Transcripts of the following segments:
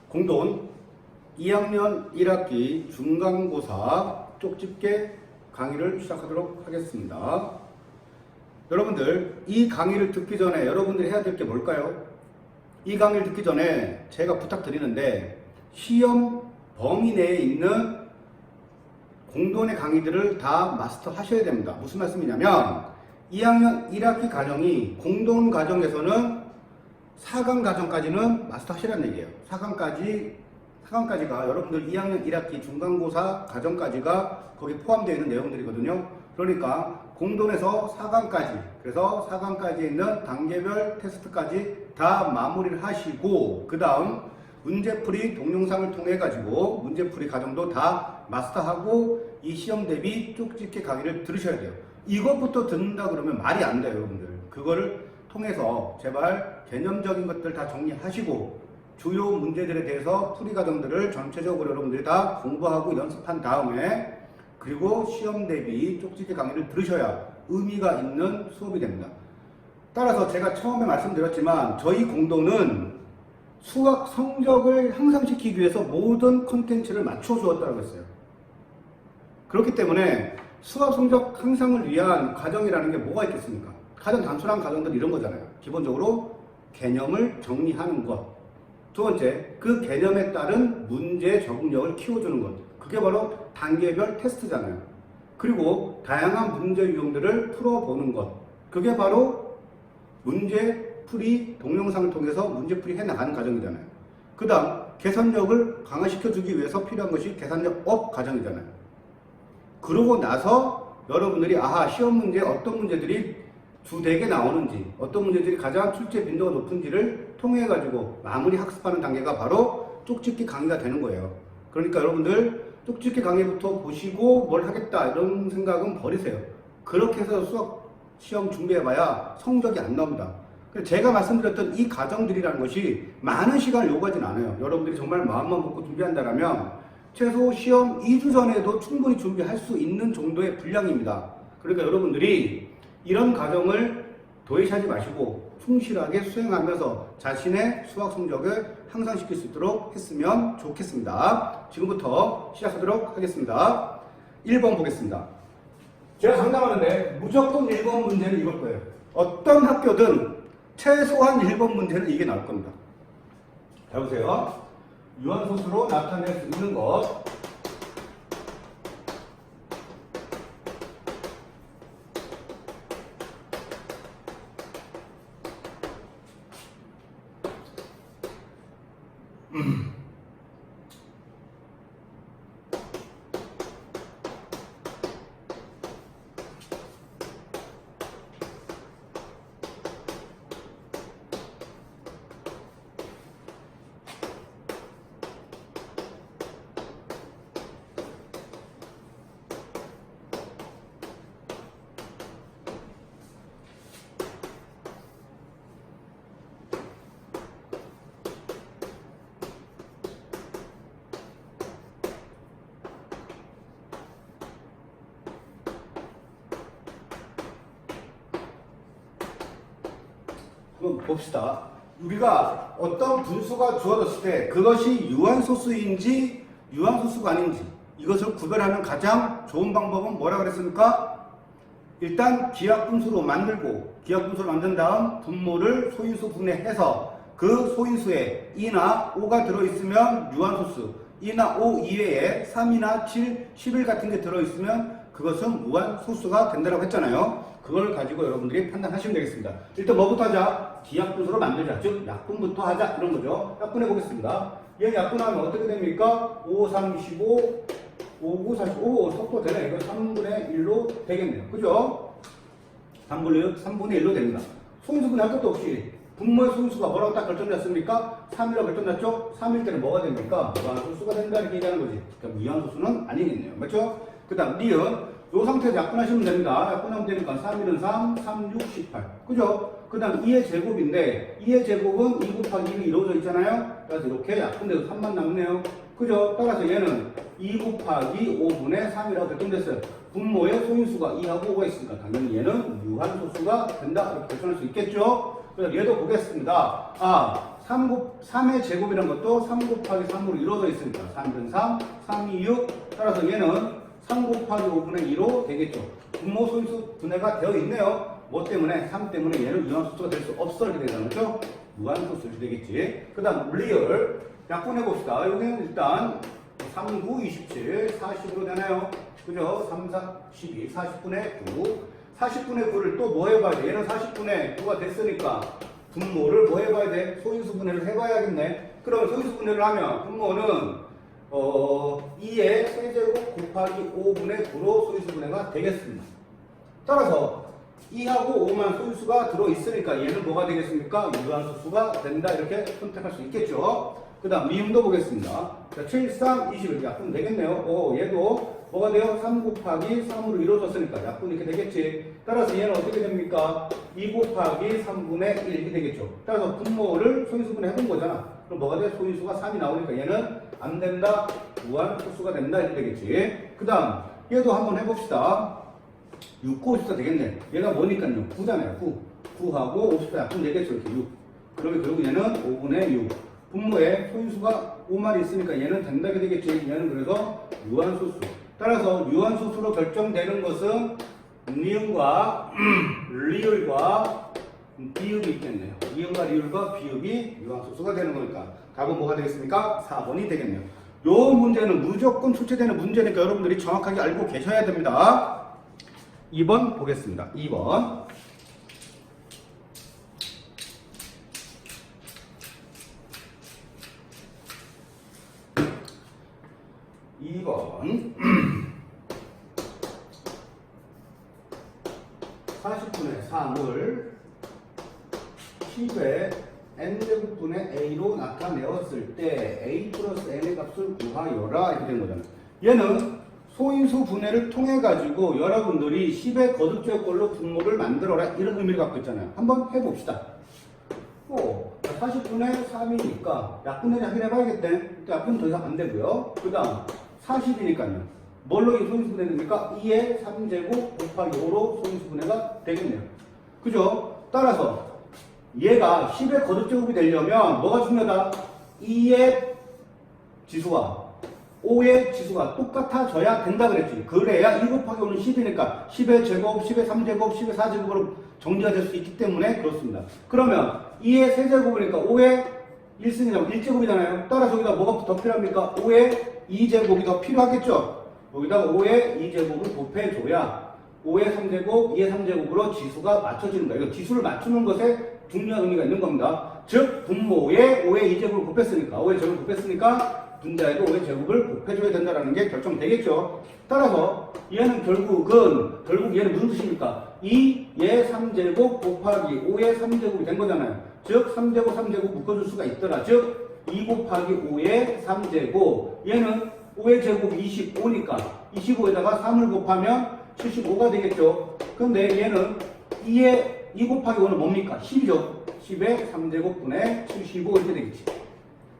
공돈 2학년 1학기 중간고사 쪽집게 강의를 시작하도록 하겠습니다. 여러분들, 이 강의를 듣기 전에 여러분들이 해야 될 게 뭘까요? 이 강의를 듣기 전에 제가 부탁드리는데 시험 범위 내에 있는 공돈의 강의들을 다 마스터 하셔야 됩니다. 무슨 말씀이냐면 2학년 1학기 과정이 공돈 과정에서는 4강 과정까지는 마스터 하시라는 얘기예요. 4강까지가 여러분들 2학년 1학기 중간고사 과정까지가 거기 포함되어 있는 내용들이거든요. 그러니까 공돈에서 4강까지, 그래서 4강까지 있는 단계별 테스트까지 다 마무리를 하시고 그 다음 문제풀이 동영상을 통해 가지고 문제풀이 과정도 다 마스터하고 이 시험 대비 쪽집게 강의를 들으셔야 돼요. 이것부터 듣는다 그러면 말이 안 돼요, 여러분들. 그거를 통해서 제발 개념적인 것들 다 정리하시고 주요 문제들에 대해서 풀이 과정들을 전체적으로 여러분들이 다 공부하고 연습한 다음에 그리고 시험 대비 쪽집게 강의를 들으셔야 의미가 있는 수업이 됩니다. 따라서 제가 처음에 말씀드렸지만 저희 공돈은 수학 성적을 향상시키기 위해서 모든 콘텐츠를 맞춰 주었다고 했어요. 그렇기 때문에 수학 성적 향상을 위한 과정이라는 게 뭐가 있겠습니까? 가장 단순한 과정들은 이런 거잖아요. 기본적으로 개념을 정리하는 것. 두 번째, 그 개념에 따른 문제 적응력을 키워주는 것. 그게 바로 단계별 테스트잖아요. 그리고 다양한 문제 유형들을 풀어보는 것. 그게 바로 문제풀이 동영상을 통해서 문제풀이 해나가는 과정이잖아요. 그 다음 계산력을 강화시켜주기 위해서 필요한 것이 계산력 업 과정이잖아요. 그러고 나서 여러분들이 시험 문제 어떤 문제들이 두세 개 나오는지, 어떤 문제들이 가장 출제 빈도가 높은지를 통해 가지고 마무리 학습하는 단계가 바로 쪽집기 강의가 되는 거예요. 그러니까 여러분들 쪽집기 강의부터 보시고 뭘 하겠다 이런 생각은 버리세요. 그렇게 해서 수학 시험 준비해봐야 성적이 안 나옵니다. 제가 말씀드렸던 이 과정들이라는 것이 많은 시간을 요구하진 않아요. 여러분들이 정말 마음만 먹고 준비한다면 최소 시험 2주 전에도 충분히 준비할 수 있는 정도의 분량입니다. 그러니까 여러분들이 이런 과정을 도외시하지 마시고 충실하게 수행하면서 자신의 수학 성적을 향상시킬 수 있도록 했으면 좋겠습니다. 지금부터 시작하도록 하겠습니다. 1번 보겠습니다. 제가 상담하는데 무조건 1번 문제는 이걸 거예요. 어떤 학교든 최소한 1번 문제는 이게 나올 겁니다. 자, 보세요. 유한소수로 나타낼 수 있는 것. 한번 봅시다. 우리가 어떤 분수가 주어졌을 때 그것이 유한소수인지 유한소수가 아닌지 이것을 구별하는 가장 좋은 방법은 뭐라 그랬습니까? 일단 기하분수로 만들고 기하분수로 만든 다음 분모를 소인수 분해해서 그 소인수에 2나 5가 들어있으면 유한소수, 2나 5 이외에 3이나 7, 11 같은 게 들어있으면 그것은 무한소수가 된다고 했잖아요. 그걸 가지고 여러분들이 판단하시면 되겠습니다. 일단 뭐부터 하자? 기하분수로 만들자. 즉 약분부터 하자. 이런 거죠. 약분해 보겠습니다. 얘 약분하면 어떻게 됩니까? 5, 3, 15, 5, 9, 45, 속도 되네. 이거 3분의 1로 되겠네요. 그죠? 3분의 1로 됩니다. 소인수분해 할 것도 없이 분모의 소인수가 뭐라고 딱 결정났습니까? 3이라고 결정났죠? 3일 때는 뭐가 됩니까? 무한소수가 된다 이렇게 얘기하는 거지. 그러니까 무한소수는 아니겠네요. 맞죠? 그 다음 니은 이 상태에서 약분하시면 됩니다. 약분하면 되니까 3, 1은 3, 3, 6, 18. 그죠? 그 다음 2의 제곱인데 2의 제곱은 2 곱하기 1이 이루어져 있잖아요. 그래서 이렇게 약분돼서 3만 남네요. 그죠? 따라서 얘는 2 곱하기 5분의 3이라고 결정됐어요. 분모의 소인수가 2하고 5가 있으니까 당연히 얘는 유한소수가 된다. 이렇게 결정할 수 있겠죠? 그래서 얘도 보겠습니다. 3의 제곱이라는 것도 3 곱하기 3으로 이루어져 있으니까 3은 3, 3이 6. 따라서 얘는 3 곱하기 5분의 2로 되겠죠. 분모 소인수 분해가 되어 있네요. 뭐 때문에? 3 때문에 얘는 유한소수가 될 수 없어. 이렇게 되잖아요. 그렇죠? 무한소수 되겠지. 그 다음 리얼 약분해 봅시다. 여기는 일단 3, 9, 27, 40으로 되나요? 그죠? 3, 4, 12, 40분의 9. 40분의 9를 또 뭐 해봐야 돼? 얘는 40분의 9가 됐으니까 분모를 뭐 해봐야 돼? 소인수 분해를 해봐야겠네. 그럼 소인수 분해를 하면 분모는 2의 세제곱 곱하기 5분의 9로 소인수 분해가 되겠습니다. 따라서 2하고 5만 소인수가 들어있으니까 얘는 뭐가 되겠습니까? 유한소수가 된다. 이렇게 선택할 수 있겠죠. 그 다음 미음도 보겠습니다. 자, 7, 3, 20 약분 되겠네요. 얘도 뭐가 돼요? 3 곱하기 3으로 이루어졌으니까 약분 이렇게 되겠지. 따라서 얘는 어떻게 됩니까? 2 곱하기 3분의 1 이렇게 되겠죠. 따라서 분모를 소인수분해 해본 거잖아. 그럼 뭐가 돼? 소인수가 3이 나오니까 얘는 안 된다. 무한소수가 된다. 이렇게 되겠지. 그 다음 얘도 한번 해봅시다. 6, 9, 54 되겠네. 얘가 뭐니까요? 9잖아요. 9. 9하고 54 약분 되겠죠. 이렇게 6. 그러면 결국 얘는 5분의 6. 분모에 소인수가 5만 있으니까 얘는 된다게 되겠지. 얘는 그래서 유한소수. 따라서 유한소수로 결정되는 것은 니은과 리을과 비읍이 있겠네요. 니은과 리을과 비읍이 유한소수가 되는 거니까 답은 뭐가 되겠습니까? 4번이 되겠네요. 요 문제는 무조건 출제되는 문제니까 여러분들이 정확하게 알고 계셔야 됩니다. 2번 보겠습니다. 2번. (2번) 40분의 3을 10의 n제곱분의 a로 나타내었을 때 a 플러스 n의 값을 구하여라 이렇게 된 거잖아요. 얘는 소인수 분해를 통해 가지고 여러분들이 10의 거듭제곱꼴로 분모를 만들어라 이런 의미를 갖고 있잖아요. 한번 해봅시다. 40분의 3이니까 약분을 확인해봐야겠대. 약분은 더 이상 안 되고요. 그 다음 40이니까요. 뭘로 소인수 분해 됩니까? 2의 3제곱 곱하기 5로 소인수 분해가 되겠네요. 그죠? 따라서 얘가 10의 거듭제곱이 되려면 뭐가 중요하다? 2의 지수와 5의 지수가 똑같아져야 된다 그랬지. 그래야 1 곱하기 5는 10이니까 10의 제곱, 10의 3제곱, 10의 4제곱으로 정리가 될 수 있기 때문에 그렇습니다. 그러면 2의 세제곱이니까 5의 1승이라고 1제곱이잖아요. 따라서 여기다 뭐가 더 필요합니까? 5의 2제곱이 더 필요하겠죠. 여기다가 5의 2제곱을 곱해줘야 5의 3제곱, 2의 3제곱으로 지수가 맞춰지는 거예요. 이거 지수를 맞추는 것에 중요한 의미가 있는 겁니다. 즉 분모에 5의 2제곱을 곱했으니까 5의 제곱을 곱했으니까 분자에도 5의 제곱을 곱해줘야 된다는 게 결정되겠죠. 따라서 얘는 결국 얘는 무슨 뜻입니까? 2의 3제곱 곱하기 5의 3제곱이 된 거잖아요. 즉 3제곱 3제곱 묶어줄 수가 있더라. 즉 2 곱하기 5의 3제곱 얘는 5의 제곱 25니까 25에다가 3을 곱하면 75가 되겠죠. 근데 얘는 2 곱하기 5는 뭡니까? 10이죠. 10의 3제곱분의 75 이렇게 되겠지.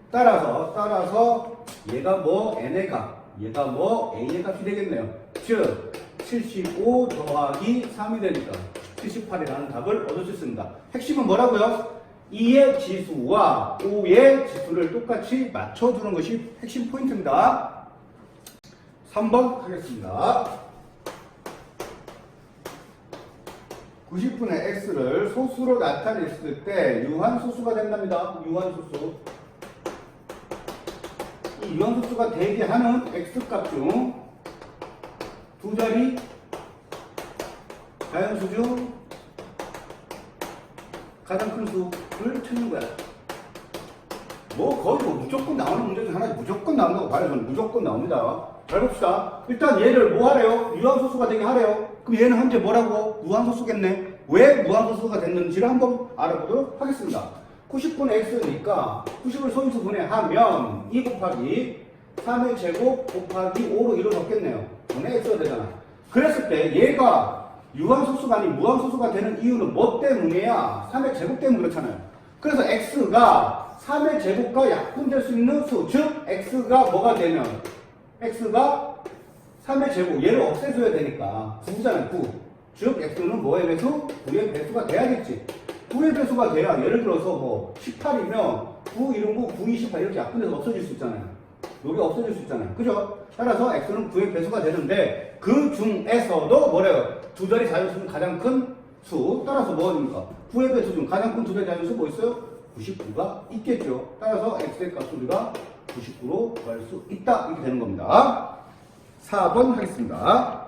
따라서 얘가 뭐 n의 값, 얘가 뭐 a의 값이 되겠네요. 즉 75 더하기 3이 되니까 78이라는 답을 얻을 수 있습니다. 핵심은 뭐라고요? 2의 지수와 5의 지수를 똑같이 맞춰주는 것이 핵심 포인트입니다. 3번 하겠습니다. 90분의 x를 소수로 나타냈을 때 유한소수가 된답니다. 유한소수. 이 유한소수가 되게 하는 x값 중 두 자리 자연수 중 가장 큰 수를 찾는 거야. 뭐 거의 뭐 무조건 나오는 문제 중 하나 무조건 나온다고 봐요. 저는 무조건 나옵니다. 잘 봅시다. 일단 얘를 뭐 하래요? 유한소수가 되게 하래요. 그럼 얘는 현재 뭐라고? 무한소수겠네. 왜 무한소수가 됐는지를 한번 알아보도록 하겠습니다. 90분의 x니까 90을 소인수 분해하면 2 곱하기 3의 제곱 곱하기 5로 이루어졌겠네요. 분의 x가 되잖아. 그랬을 때 얘가 유한소수가 아닌 무한소수가 되는 이유는 뭐 때문이야? 3의 제곱 때문에 그렇잖아요. 그래서 x가 3의 제곱과 약분될 수 있는 수, 즉 x가 뭐가 되면 x가 3의 제곱, 얘를 없애줘야 되니까 9잖아요. 9. 즉 x는 뭐의 배수? 9의 배수가 돼야겠지. 9의 배수가 돼야 예를 들어서 뭐 18이면 9 이런 거 9, 28 이렇게 약분돼서 없어질 수 있잖아요. 여기 없어질 수 있잖아요. 그죠? 따라서 x는 9의 배수가 되는데 그 중에서도 뭐래요? 두 자리 자연수는 가장 큰 수. 따라서 뭐입니까? 9의 배수 중 가장 큰 두 자리 자연수 뭐 있어요? 99가 있겠죠. 따라서 x의 값 우리가 99로 구할 수 있다. 이렇게 되는 겁니다. 4번 하겠습니다.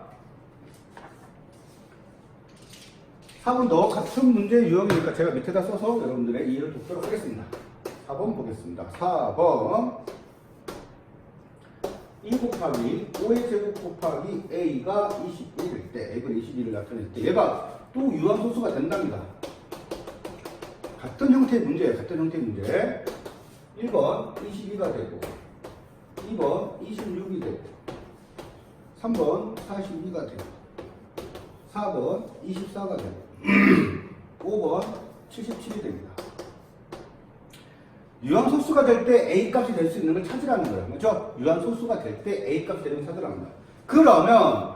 4번도 같은 문제 유형이니까 제가 밑에다 써서 여러분들의 이해를 돕도록 하겠습니다. 4번 보겠습니다. 4번 2 곱하기 5의 제곱 곱하기 a가 21일 때 a가 21을 나타낼 때 얘가 또 유한소수가 된답니다. 같은 형태의 문제예요. 같은 형태의 문제. 1번 22가 되고 2번 26이 되고 3번 42가 되고 4번 24가 되고 5번 77이 됩니다. 유한소수가 될 때 A 값이 될 수 있는 걸 찾으라는 거예요. 그렇죠? 유한소수가 될 때 A 값이 되는 걸 찾으라는 거예요. 그러면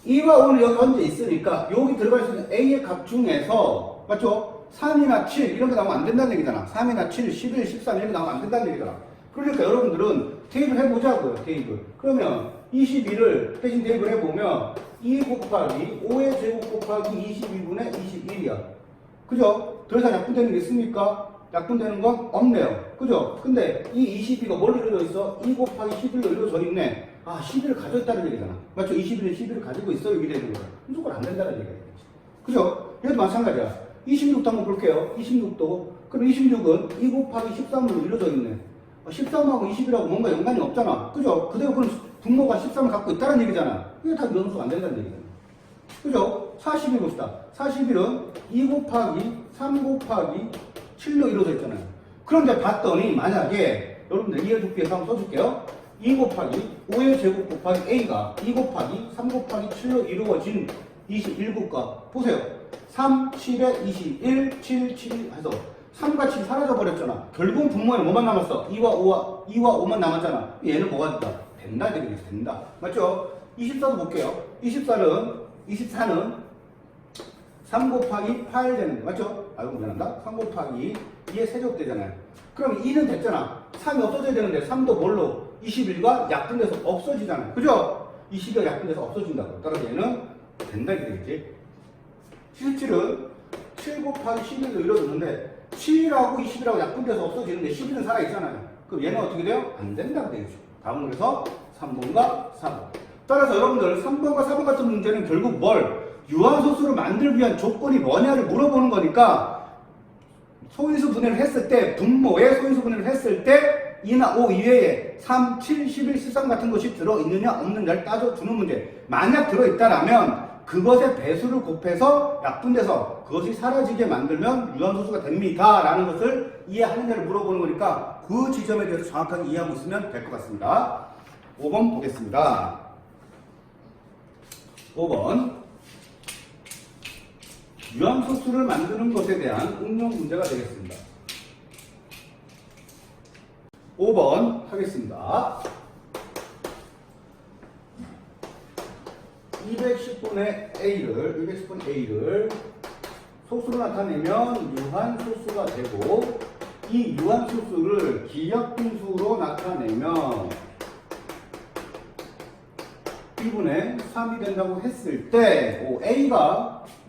2와 5는 여기 현재 있으니까 여기 들어갈 수 있는 A의 값 중에서 맞죠? 3이나 7 이런 게 나오면 안 된다는 얘기잖아. 3이나 7, 11, 13 이런 게 나오면 안 된다는 얘기잖아. 그러니까 여러분들은 대입을 해보자고요. 대입을. 그러면 21을 대신 대입을 해보면 2 곱하기 5의 제곱 곱하기 22분의 21이야. 그죠? 더 이상 약분되는 게 있습니까? 약분되는 건 없네요. 그죠? 근데 이 22가 뭘로 이루어져 있어? 2 곱하기 11로 이루어져 있네. 아, 11을 가져있다는 얘기잖아. 맞죠? 21은 11을 가지고 있어. 여기 되는 거야. 무조건 안 된다는 얘기야. 그죠? 얘도 마찬가지야. 26도 한번 볼게요. 26도. 그럼 26은 2 곱하기 13으로 이루어져 있네. 13하고 20이라고 뭔가 연관이 없잖아. 그죠? 그대로 그럼 분모가 13을 갖고 있다는 얘기잖아. 이게 다 유한수가 안 된다는 얘기잖아. 그죠? 41 봅시다. 41은 2 곱하기 3 곱하기 7로 이루어져 있잖아요. 그런데 봤더니 만약에 여러분들 이해돕기 위해서 한번 써줄게요. 2 곱하기 5의 제곱 곱하기 a가 2 곱하기 3 곱하기 7로 이루어진 21곱과 보세요. 3, 7에 21, 7, 7 해서 3과 7이 사라져버렸잖아. 결국은 분모에 뭐만 남았어? 2와 5만 남았잖아. 얘는 뭐가 된다? 된다. 되겠어. 된다. 맞죠? 24도 볼게요. 24는 3 곱하기 8 되는데, 맞죠? 아이고, 미안합니다. 3 곱하기 2의 세제곱 되잖아요. 그럼 2는 됐잖아. 3이 없어져야 되는데, 3도 뭘로? 21과 약분돼서 없어지잖아요. 그죠? 22가 약분돼서 없어진다고. 따라서 얘는 된다, 이렇게 되겠지. 77은 7 곱하기 11로 이루어졌는데, 7하고 20이라고 약분돼서 없어지는데, 11은 살아있잖아요. 그럼 얘는 어떻게 돼요? 안 된다고 되겠죠. 다음으로 해서 3번과 4번. 따라서 여러분들 3번과 4번 같은 문제는 결국 뭘? 유한소수를 만들기 위한 조건이 뭐냐를 물어보는 거니까 소인수 분해를 했을 때 분모에 소인수 분해를 했을 때 2나 5 이외에 3, 7, 11, 13 같은 것이 들어있느냐 없느냐를 따져주는 문제. 만약 들어있다라면 그것의 배수를 곱해서 약분돼서 그것이 사라지게 만들면 유한소수가 됩니다 라는 것을 이해하느냐를 물어보는 거니까 그 지점에 대해서 정확하게 이해하고 있으면 될 것 같습니다. 5번 보겠습니다. 5번 유한소수를 만드는 것에 대한 응용 문제가 되겠습니다. 5번 하겠습니다. 210분의 A를 소수로 나타내면 유한소수가 되고 이 유한소수를 기역분수로 나타내면 2분의 3이 된다고 했을 때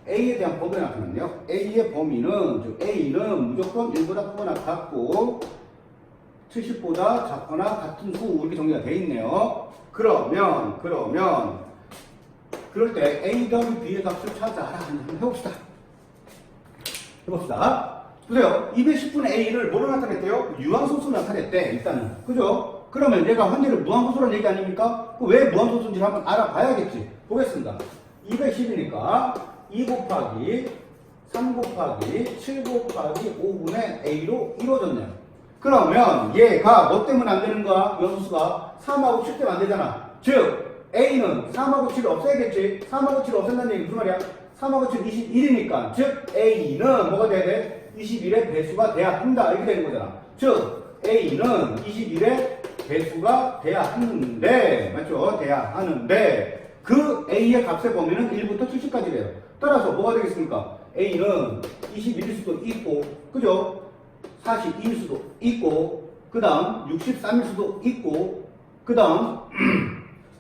A에 대한 범위가 나타났네요. A의 범위는 즉 A는 무조건 1보다 크거나 같고 70보다 작거나 같은 수 이렇게 정리가 되어 있네요. 그러면 그럴 때 A 더하기 B의 값을 찾아라. 한번 해봅시다. 보세요. 210분의 A를 뭐로 나타냈대요? 유한소수로 나타냈대. 일단은. 그죠? 그러면 얘가 현재는 무한소수라는 얘기 아닙니까? 왜 무한소수인지 한번 알아봐야겠지. 보겠습니다. 210이니까 2 곱하기 3 곱하기 7 곱하기 5분의 A로 이루어졌네요. 그러면 얘가 뭐 때문에 안 되는 거야? 유한소수가 3하고 7 때문에 안 되잖아. 즉 A는 3하고 7을 없애야겠지. 3하고 7을 없앤다는 얘기 무슨 말이야? 3하고 7 21이니까 즉 A는 뭐가 돼야 돼? 21의 배수가 돼야 한다. 이렇게 되는 거잖아. 즉 A는 21의 배수가 돼야 하는데 맞죠? 돼야 하는데 그 A의 값의 범위는 1부터 70까지래요. 따라서 뭐가 되겠습니까? A는 21일 수도 있고 그죠? 42일 수도 있고, 그 다음 63일 수도 있고, 그 다음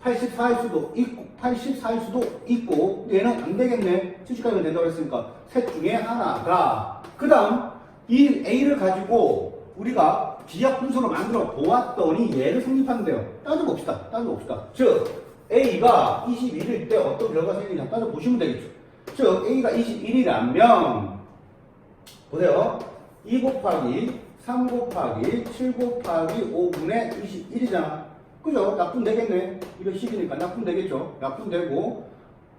84일 수도 있고, 84일 수도 있고, 얘는 안 되겠네. 70까지는 된다고 했으니까 셋 중에 하나가. 그 다음 이 A를 가지고 우리가 비약 분수로 만들어 보았더니 얘를 성립한대요. 따져봅시다. 즉 A가 21일 때 어떤 결과가 생기냐 따져보시면 되겠죠. 즉 A가 21이라면 보세요. 2 곱하기 3 곱하기 7 곱하기 5분의 21이잖아. 그죠? 약분되겠네. 이거 10이니까 약분되겠죠? 약분되고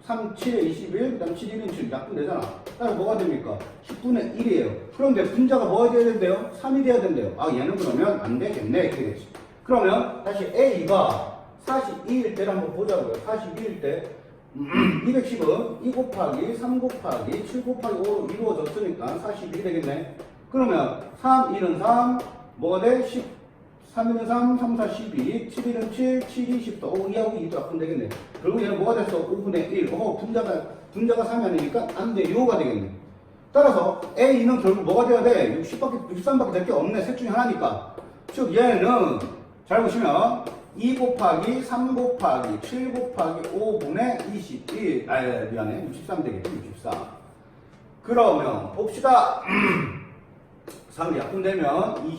3, 7에 21, 그 다음 7, 1은 7 약분되잖아. 따라서 뭐가 됩니까? 10분의 1이에요. 그런데 분자가 뭐가 돼야 된대요? 3이 돼야 된대요. 아 얘는 그러면 안 되겠네. 이렇게 되지. 그러면 다시 A가 42일 때를 한번 보자고요. 42일 때 210은 2 곱하기 3 곱하기 7 곱하기 5로 이루어졌으니까 42이 되겠네. 그러면 3, 1은 3, 뭐가 돼? 10, 3, 1은 3, 3, 4, 12, 7, 1은 7, 7, 2, 14, 5, 2하고 2도 약분되겠네. 결국 얘는 뭐가 됐어? 5분의 1. 분자가 3이 아니니까 안 돼. 6가 되겠네. 따라서 A는 결국 뭐가 돼야 돼? 63밖에 될 게 없네. 셋 중에 하나니까. 즉 얘는 잘 보시면 2 곱하기 3 곱하기 7 곱하기 5분의 21. 미안해. 63 되겠지. 64. 그러면 봅시다. 3이 약분되면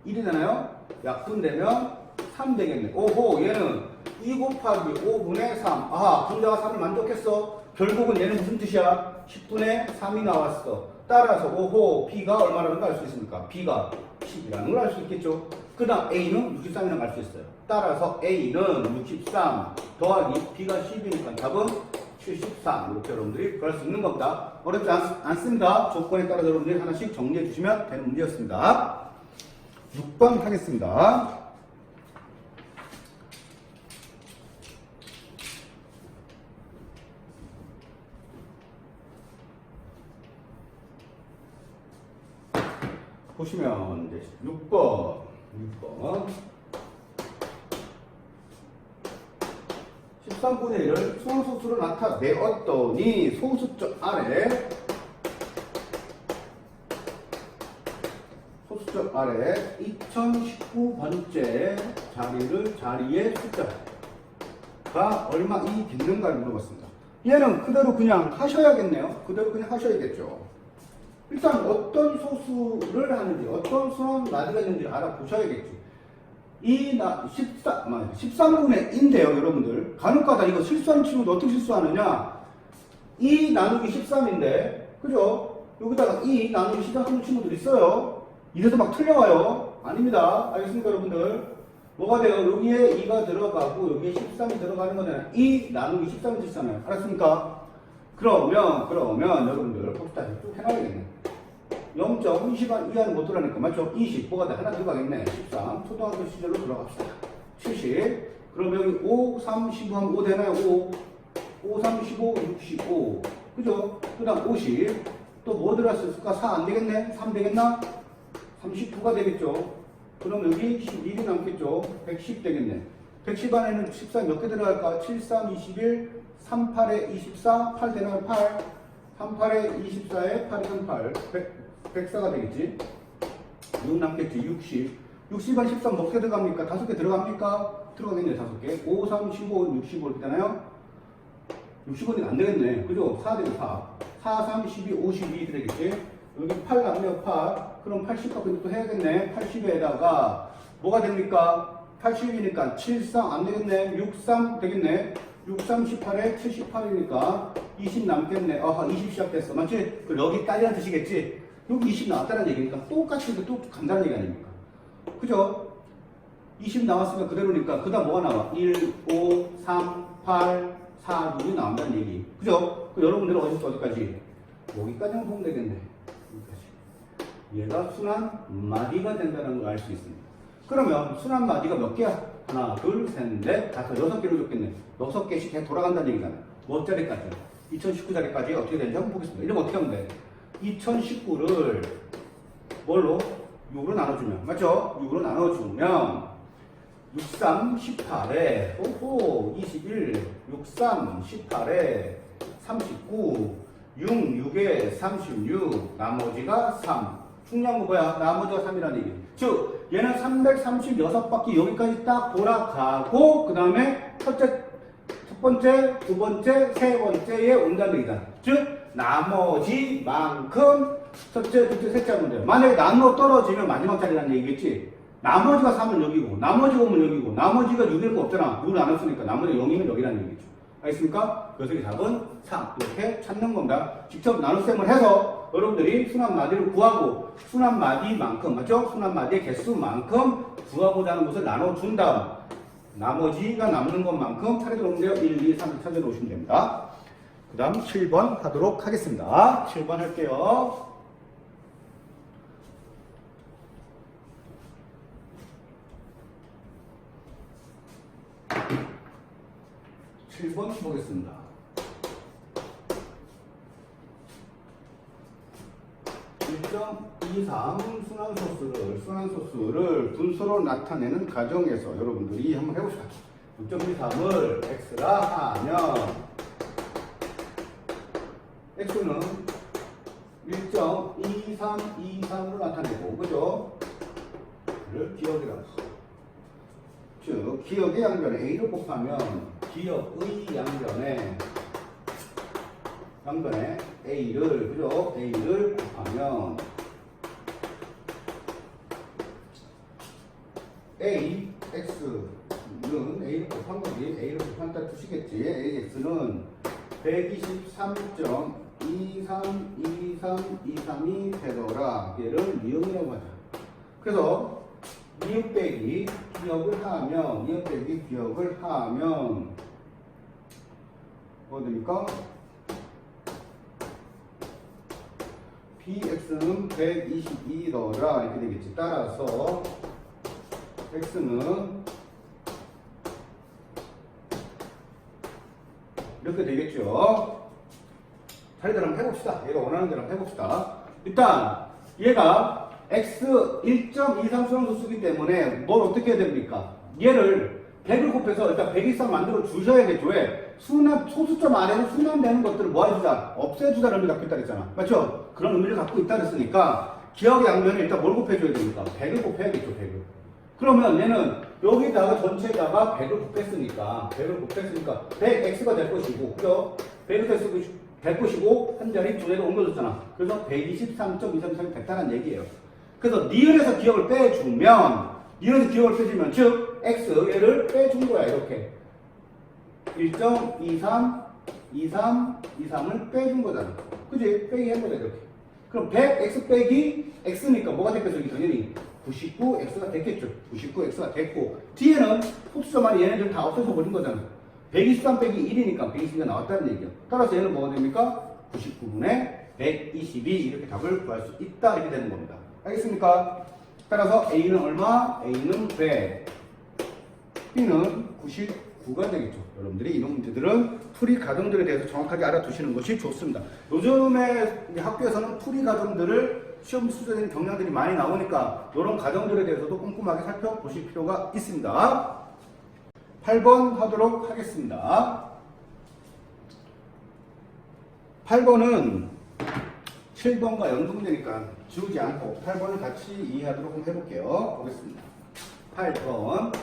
21이잖아요. 약분되면 3 되겠네. 오호, 얘는 2 곱하기 5분의 3. 아하, 분자가 3을 만족했어. 결국은 얘는 무슨 뜻이야? 10분의 3이 나왔어. 따라서 오호, B가 얼마라는 걸 알 수 있습니까? B가 10이라는 걸 알 수 있겠죠. 그 다음 A는 63이라는 걸 알 수 있어요. 따라서 A는 63 더하기 B가 10이니까 답은 73. 이렇게 여러분들이 구할 수 있는 겁니다. 어렵지 않습니다. 조건에 따라서 여러분들이 하나씩 정리해 주시면 되는 문제였습니다. 6번 하겠습니다. 보시면 이제 6번 13분의 1을 소수로 나타내었더니 소수점 아래 2019번째 자리의 숫자가 얼마이겠는가를 물어봤습니다. 얘는 그대로 그냥 하셔야겠네요. 그대로 그냥 하셔야겠죠. 일단 어떤 소수를 하는지, 어떤 수학 마디가 있는지 알아보셔야겠지. 13분의 1인데요, 여러분들. 간혹가다 이거 실수하는 친구도 어떻게 실수하느냐? 2 나누기 13인데, 그죠? 여기다가 2 나누기 13 하는 친구들 있어요. 이래서 막 틀려와요. 아닙니다. 알겠습니까, 여러분들? 뭐가 돼요? 여기에 2가 들어가고, 여기에 13이 들어가는 거잖아요. 2 나누기 13이 되잖아요. 알았습니까? 그러면 여러분들 봅시다. 쭉 해놔야겠네. 0.20 이하는 못 들어가니까 맞죠? 20 뭐가 돼? 하나 들어가겠네. 13 초등학교 시절로 들어갑시다. 70 그럼 여기 5, 3, 15 하면 5 되나요? 5, 3, 15, 65 그죠? 그 다음 50 또 뭐 들어갔을까? 4 안 되겠네? 3 되겠나? 39가 되겠죠? 그럼 여기 11이 남겠죠? 110 되겠네. 110 안에는 14 몇 개 들어갈까? 7, 3, 21 3, 8에 24 8 되나요? 8 3, 8에 24에 8이면 8 104가 되겠지. 6 남겠지. 60한 13 몇 개 들어갑니까? 5개 들어갑니까? 들어가겠네. 5개. 5, 3, 15, 65 이렇게 되나요? 65는 안 되겠네. 그죠? 4 되고 4. 4, 3, 12, 52 되겠지. 여기 8 남네요. 8. 그럼 80 갖고 또 해야겠네. 80에다가 뭐가 됩니까? 80이니까 73 안 되겠네. 63 되겠네. 63, 18에 78이니까 20 남겠네. 아하, 20 시작됐어. 맞지? 여기 딸이란 뜻이겠지? 여기 20 나왔다는 얘기니까 똑같이 또 간다는 얘기 아닙니까? 그죠? 20 나왔으면 그대로니까 그 다음 뭐가 나와? 1, 5, 3, 8, 4, 6이 나온다는 얘기. 그죠? 여러분들은 어디서 어디까지? 여기까지만 보면 되겠네. 여기까지. 얘가 순환 마디가 된다는 걸 알 수 있습니다. 그러면 순환 마디가 몇 개야? 하나, 둘, 셋, 넷, 다섯, 6개로 줬겠네. 6개씩 해 돌아간다는 얘기잖아요. 몇 자리까지? 2019자리까지 어떻게 되는지 한번 보겠습니다. 이러면 어떻게 하면 돼? 2019를 뭘로? 6으로 나눠주면. 맞죠? 6으로 나눠주면 63, 18에 21, 63, 18에 39, 6, 6에 36, 나머지가 3. 중요한 거 뭐야? 나머지가 3이라는 얘기. 즉 얘는 336바퀴 여기까지 딱 돌아가고 그 다음에 첫 번째, 두 번째, 세 번째에 온다는 얘기다. 즉 나머지만큼 첫째, 둘째, 셋째 하면 돼요. 만약에 나누어 떨어지면 마지막 자리라는 얘기겠지. 나머지가 3은 여기고 나머지가 5면 여기고 나머지가 6일 거 없잖아. 6을 안 했으니까 나머지가 0이면 여기라는 얘기죠. 알겠습니까? 그래서 이 답은 3 이렇게 찾는 겁니다. 직접 나눗셈을 해서 여러분들이 순환마디를 구하고 순환마디만큼 맞죠? 순환마디의 개수만큼 구하고자 하는 것을 나눠준 다음 나머지가 남는 것만큼 차례대로 오면 돼요. 1, 2, 3 찾아 놓으시면 됩니다. 그 다음 7번 하도록 하겠습니다. 7번 할게요. 7번 보겠습니다. 1.23 순환소수를 분수로 나타내는 가정에서 여러분들이 한번 해봅시다. 6.23을 x라 하면 x는 1.2323으로 나타내고 그죠? 를 기억이라고. 즉 기억의 양변에 a를 곱하면 기억의 양변에 a를 그죠? a를 곱하면 a x는 a를 곱한 거지. a를 곱한다 뜻이겠지. ax는 123.232323이 되더라. 얘를 미음이라고 하자. 그래서 미음 빼기 기억을 하면 뭐 됩니까? bx는 122더라 이렇게 되겠지. 따라서 x는 이렇게 되겠죠. 자리대로 한번 해봅시다. 얘가 원하는 대로 한번 해봅시다. 일단 얘가 x 1.23 수능소수기 때문에 뭘 어떻게 해야 됩니까? 얘를 100을 곱해서 일단 123 만들어 주셔야겠죠. 왜? 소수점 안에는 순환되는 것들을 뭐 해주자? 없애주자는 의미를 갖고 있다 그랬잖아. 맞죠? 그런 의미를 갖고 있다 그랬으니까 기억의 양면에 일단 뭘 곱해줘야 됩니까? 100을 곱해야겠죠. 100을. 그러면 얘는 여기다가 전체에다가 100을 곱했으니까 100x가 될 것이고 그죠? 100을 될 것이고 한 자리 두 자리로 옮겨줬잖아. 그래서 123.233이 됐다는 얘기예요. 그래서 니은에서 기억을 빼주면 즉 x 얘를 빼준 거야. 이렇게 1.23 23을 빼준 거잖아. 그지? 빼기 한 거다 이렇게. 그럼 100x 빼기 x니까 뭐가 됐겠어? 당연히 99x가 됐겠죠. 99x가 됐고 뒤에는 소수점만 얘네들 다 없애서 버린 거잖아. 123 빼기 1이니까 122가 나왔다는 얘기야. 따라서 얘는 뭐가 됩니까? 99분의 122 이렇게 답을 구할 수 있다 이렇게 되는 겁니다. 알겠습니까? 따라서 A는 얼마? A는 100, B는 99가 되겠죠. 여러분들이 이런 문제들은 풀이 가정들에 대해서 정확하게 알아두시는 것이 좋습니다. 요즘에 학교에서는 풀이 가정들을 시험 수준인 경향들이 많이 나오니까 이런 가정들에 대해서도 꼼꼼하게 살펴보실 필요가 있습니다. 8번 하도록 하겠습니다. 8번은 7번과 연동되니까 지우지 않고 8번을 같이 이해하도록 한번 해볼게요. 보겠습니다. 8번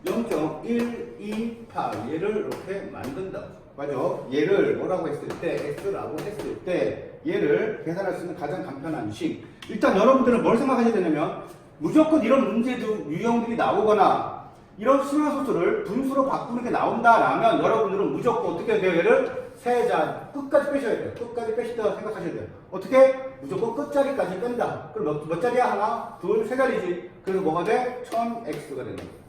0.128 얘를 이렇게 만든다. 맞죠? 얘를 뭐라고 했을 때 x라고 했을 때 얘를 계산할 수 있는 가장 간편한 식. 일단 여러분들은 뭘 생각하셔야 되냐면 무조건 이런 문제도 유형들이 나오거나 이런 순환소수를 분수로 바꾸는 게 나온다라면 여러분들은 무조건 어떻게 해야 돼요? 얘를 세자 끝까지 빼셔야 돼요. 끝까지 빼시다고 생각하셔야 돼요. 어떻게? 무조건 끝자리까지 뺀다. 그럼 몇 자리야? 하나, 둘, 세 자리지. 그래서 뭐가 돼? 1000x가 되는 거예요.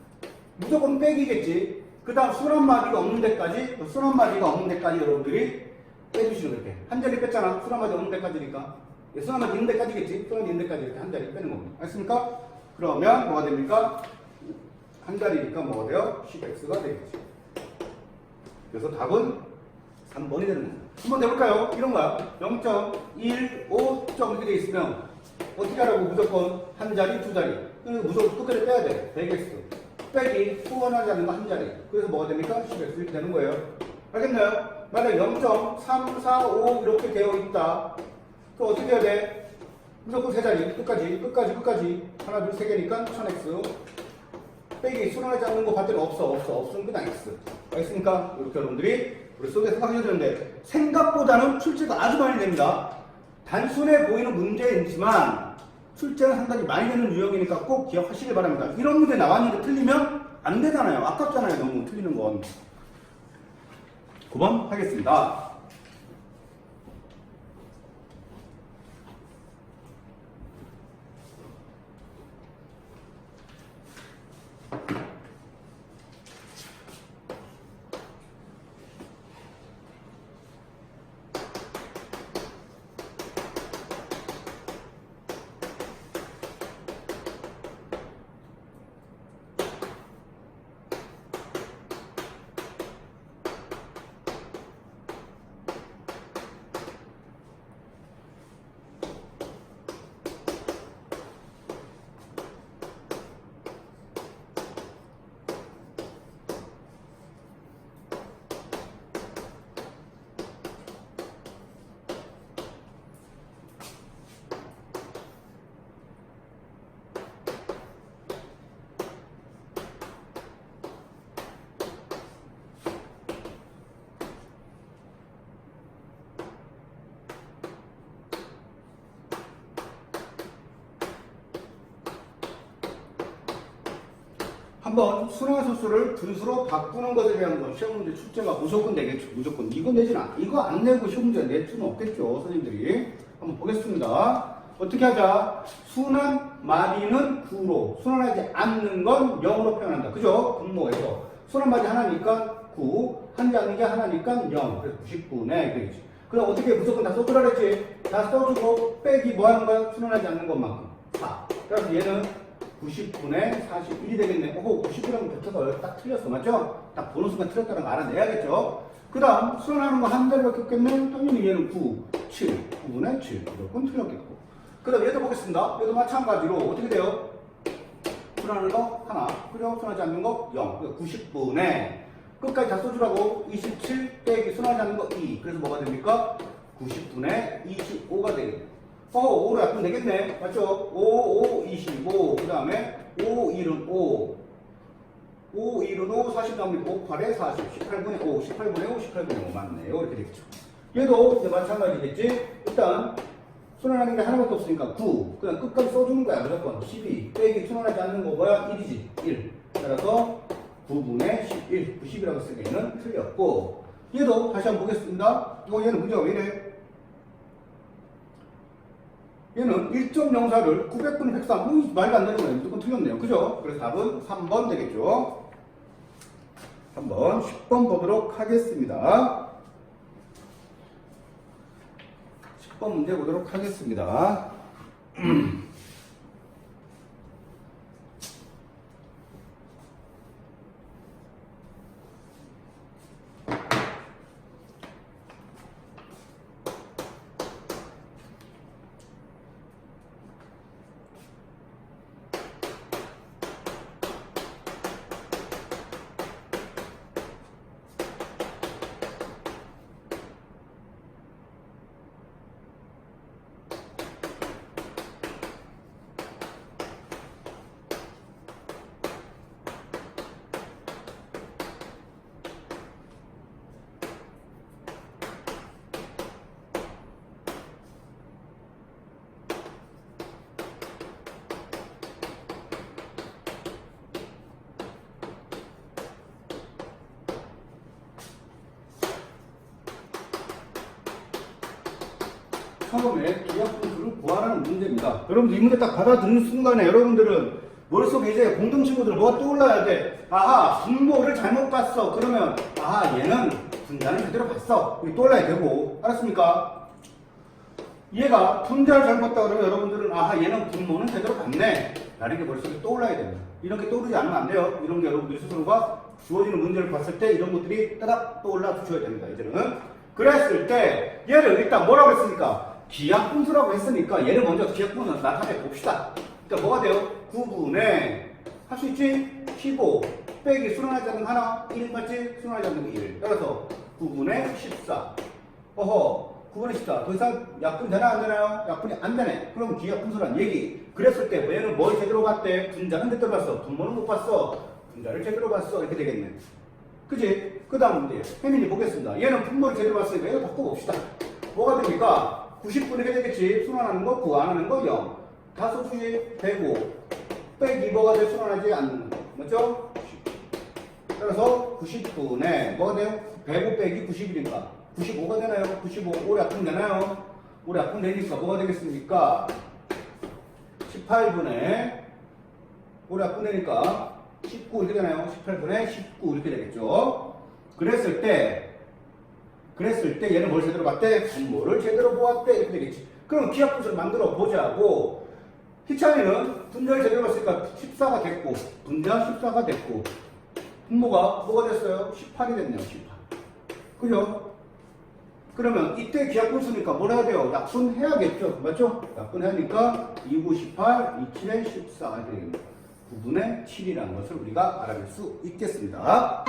무조건 빼기겠지. 그 다음 순환마디가 없는 데까지 여러분들이 빼주시는 거예요. 한 자리 뺐잖아. 순환마디 없는 데까지니까. 순환마디 있는 데까지겠지. 순환마디 있는 데까지 이렇게 한 자리 빼는 겁니다. 알겠습니까? 그러면 뭐가 됩니까? 한 자리니까 뭐가 돼요? 10x가 되겠지. 그래서 답은 3번이 되는 겁니다. 한번 해볼까요? 이런 거야. 0.15점 이렇게 돼 있으면 어떻게 하라고? 무조건 한 자리, 두 자리. 무조건 끝까지 빼야 돼. 100x. 빼기 소원하지 않는 거 한 자리. 그래서 뭐가 됩니까? 10x 이렇게 되는 거예요. 알겠나요? 만약 0.345 이렇게 되어 있다. 그럼 어떻게 해야 돼? 무조건 세 자리 끝까지 하나 둘 세 개니까 1000x 빼기 수능하지 않는 거 봤더니 없으면 그냥 x. 알겠습니까? 이렇게 여러분들이 머릿속에 생각해야 되는데 생각보다는 출제가 아주 많이 됩니다. 단순해 보이는 문제이지만 출제는 상당히 많이 되는 유형이니까 꼭 기억하시길 바랍니다. 이런 문제 나왔는데 틀리면 안 되잖아요. 아깝잖아요. 너무 틀리는 건. 9번 하겠습니다. 한번 순환소수를 분수로 바꾸는 것에 대한 건 시험 문제 출제가 무조건 내겠죠. 무조건. 이거 내진 않아. 이거 안 내고 시험 문제 낼 수는 없겠죠. 선생님들이. 한번 보겠습니다. 어떻게 하자? 순환 마디는 9로 순환하지 않는 건 0으로 표현한다. 그죠? 분모에서. 순환 마디 하나니까 9, 하지 않는 게 하나니까 0. 그래서 99네. 그러지. 그럼 어떻게 무조건 다 써주라 그랬지? 다 써주고 빼기 뭐 하는 거야? 순환하지 않는 것만큼. 4. 그래서 얘는 90분의 41이 되겠네. 90이라고 붙어서 딱 틀렸어. 맞죠? 딱 보는 순간 틀렸다는 거 알아내야겠죠? 그 다음, 수능하는 거 한 자리밖에 없겠네? 당연히 얘는 9, 7, 9분의 7. 무조건 틀렸겠고. 그 다음 얘도 보겠습니다. 얘도 마찬가지로 어떻게 돼요? 수능하는 거 하나. 그죠? 수능하지 않는 거 0. 90분의 끝까지 다 써주라고 27 빼기 수능하지 않는 거 2. 그래서 뭐가 됩니까? 90분의 25가 되겠네. 5로 약분 되겠네. 맞죠? 5, 25. 그 다음에 5, 1은 5. 5, 1은 5, 40 나오면 5, 8에 40. 18분의 5, 18분의 5, 18분의 5 맞네요. 이렇게 되겠죠. 얘도 이제 마찬가지겠지? 일단, 순환하는 게 하나밖에 없으니까 9. 그냥 끝까지 써주는 거야. 무조건. 12. 빼기 순환하지 않는 거 뭐야? 1이지. 1. 따라서 9분의 11. 90이라고 쓰기에는 틀렸고. 얘도 다시 한번 보겠습니다. 얘는 문제가 왜 이래? 얘는 1.04를 900분의 103. 말도 안 되는 거예요. 무조건 틀렸네요. 그죠? 그래서 답은 3번 되겠죠. 3번, 10번 보도록 하겠습니다. 10번 문제 보도록 하겠습니다. 처음에 기하분수를 구하라는 문제입니다. 여러분들 이 문제 딱 받아들이는 순간에 여러분들은 머릿속에 이제 공동 친구들 뭐가 떠올라야 돼. 아하, 분모를 잘못 봤어. 그러면 아하, 얘는 분자는 제대로 봤어. 이게 떠올라야 되고. 알았습니까? 얘가 분자를 잘못 봤다 그러면 여러분들은 아하, 얘는 분모는 제대로 봤네. 라는 게 머릿속에 떠올라야 됩니다. 이런 게 떠오르지 않으면 안 돼요. 이런 게 여러분들이 스스로가 주어지는 문제를 봤을 때 이런 것들이 따닥 떠올라 주셔야 됩니다. 이제는. 그랬을 때 얘를 일단 뭐라고 했습니까? 기하분수라고 했으니까 얘를 먼저 기하분수 나타내 봅시다. 그러니까 뭐가 돼요? 9분의 할 수 있지? 15 빼기 순환하지 않는 하나 1 맞지? 순환하지 않는 게 1. 따라서 9분의 14. 어허, 9분의 14. 더 이상 약분 되나 안 되나요? 약분이 안 되네. 그럼 기하분수란 얘기. 그랬을 때 얘는 뭘 제대로 봤대? 분자는 제대로 봤어. 분모는 못 봤어. 분자를 제대로 봤어. 이렇게 되겠네. 그지? 그 다음 문제. 혜민이 보겠습니다. 얘는 분모를 제대로 봤으니까 이거 바꿔봅시다. 뭐가 됩니까? 90분의 게 되겠지. 순환하는 거 9, 안 하는 거 0. 다소 수식 105. 빼기 뭐가 돼? 순환하지 않는 거. 맞죠? 그래서 90분에 뭐가 돼요? 105 빼기 90이니까 95가 되나요? 95. 올해 약분 되나요? 올해 약분 되니까 뭐가 되겠습니까? 18분에 올해 약분 되니까 19 이렇게 되나요? 18분에 19 이렇게 되겠죠? 그랬을 때 얘는 뭘 제대로 봤대? 분모를 제대로 보았대. 이렇게 되겠지. 그럼 기하분수를 만들어 보자고. 희찬이는 분자를 제대로 봤으니까 14가 됐고, 분자 14가 됐고, 분모가 뭐가 됐어요? 18이 됐네요. 18. 그죠? 그러면 이때 기하분수니까 뭘 해야 돼요? 약분해야겠죠. 맞죠? 약분하니까 2, 9, 18, 2, 7에 14 이렇게 됩니다. 9분의 7이라는 것을 우리가 알아낼 수 있겠습니다.